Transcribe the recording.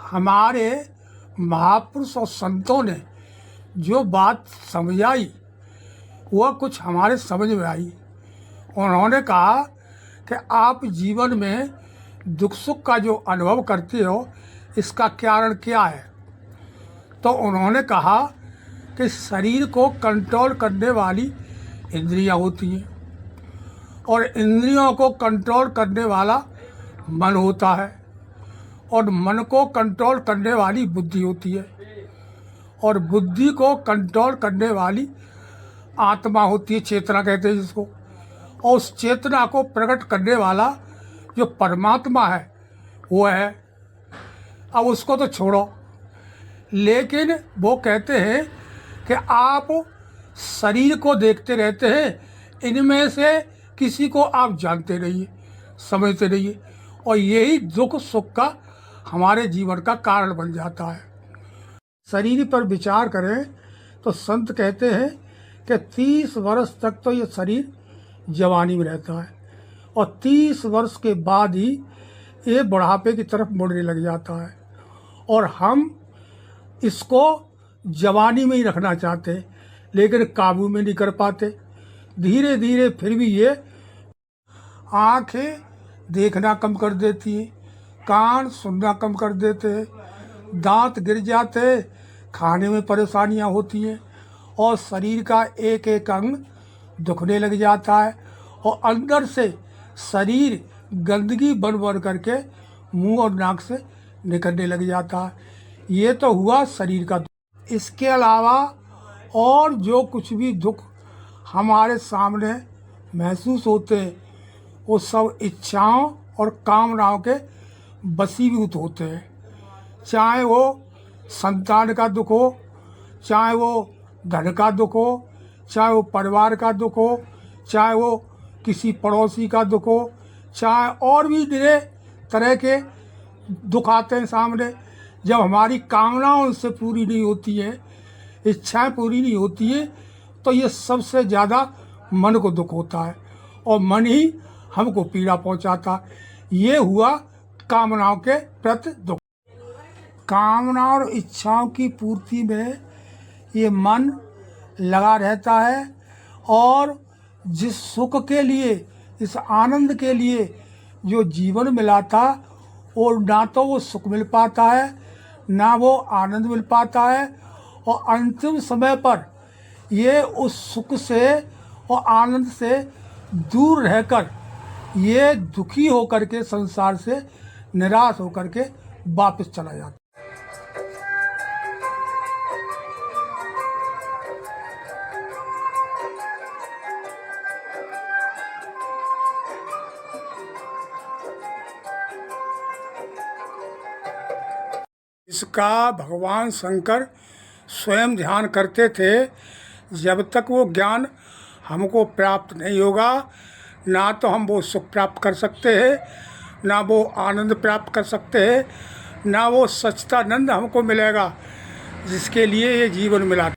हमारे महापुरुष और संतों ने जो बात समझाई वह कुछ हमारे समझ में आई। उन्होंने कहा कि आप जीवन में दुख सुख का जो अनुभव करते हो इसका कारण क्या है। तो उन्होंने कहा कि शरीर को कंट्रोल करने वाली इंद्रियां होती हैं और इंद्रियों को कंट्रोल करने वाला मन होता है और मन को कंट्रोल करने वाली बुद्धि होती है और बुद्धि को कंट्रोल करने वाली आत्मा होती है, चेतना कहते हैं जिसको। और उस चेतना को प्रकट करने वाला जो परमात्मा है वो है। अब उसको तो छोड़ो, लेकिन वो कहते हैं कि आप शरीर को देखते रहते हैं, इनमें से किसी को आप जानते रहिए, समझते रहिए, और यही दुख सुख का हमारे जीवन का कारण बन जाता है। शरीर पर विचार करें तो संत कहते हैं कि 30 वर्ष तक तो ये शरीर जवानी में रहता है और 30 वर्ष के बाद ही ये बुढ़ापे की तरफ मुड़ने लग जाता है और हम इसको जवानी में ही रखना चाहते हैं लेकिन काबू में नहीं कर पाते। धीरे धीरे फिर भी ये आँखें देखना कम कर देती हैं, कान सुनना कम कर देते हैं, दांत गिर जाते हैं, खाने में परेशानियां होती हैं और शरीर का एक एक अंग दुखने लग जाता है और अंदर से शरीर गंदगी बन बन करके मुंह और नाक से निकलने लग जाता है। ये तो हुआ शरीर का दुख। इसके अलावा और जो कुछ भी दुख हमारे सामने महसूस होते हैं वो सब इच्छाओं और कामनाओं के वशीभूत होते हैं। चाहे वो संतान का दुख हो, चाहे वो धन का दुख हो, चाहे वो परिवार का दुख हो, चाहे वो किसी पड़ोसी का दुख हो, चाहे और भी तरह के दुख आते हैं सामने। जब हमारी कामनाएं उनसे पूरी नहीं होती हैं, इच्छाएं पूरी नहीं होती हैं, तो ये सबसे ज़्यादा मन को दुख होता है और मन ही हमको पीड़ा पहुंचाता है। ये हुआ कामनाओं के प्रति दुख। कामना और इच्छाओं की पूर्ति में ये मन लगा रहता है और जिस सुख के लिए, इस आनंद के लिए जो जीवन मिला था वो ना तो वो सुख मिल पाता है, ना वो आनंद मिल पाता है और अंतिम समय पर ये उस सुख से और आनंद से दूर रहकर ये दुखी होकर के संसार से निराश होकर के वापस चला जाता है। इसका भगवान शंकर स्वयं ध्यान करते थे। जब तक वो ज्ञान हमको प्राप्त नहीं होगा ना तो हम वो सुख प्राप्त कर सकते हैं, ना वो आनंद प्राप्त कर सकते हैं, ना वो सच्चिदानंद हमको मिलेगा जिसके लिए ये जीवन मिला।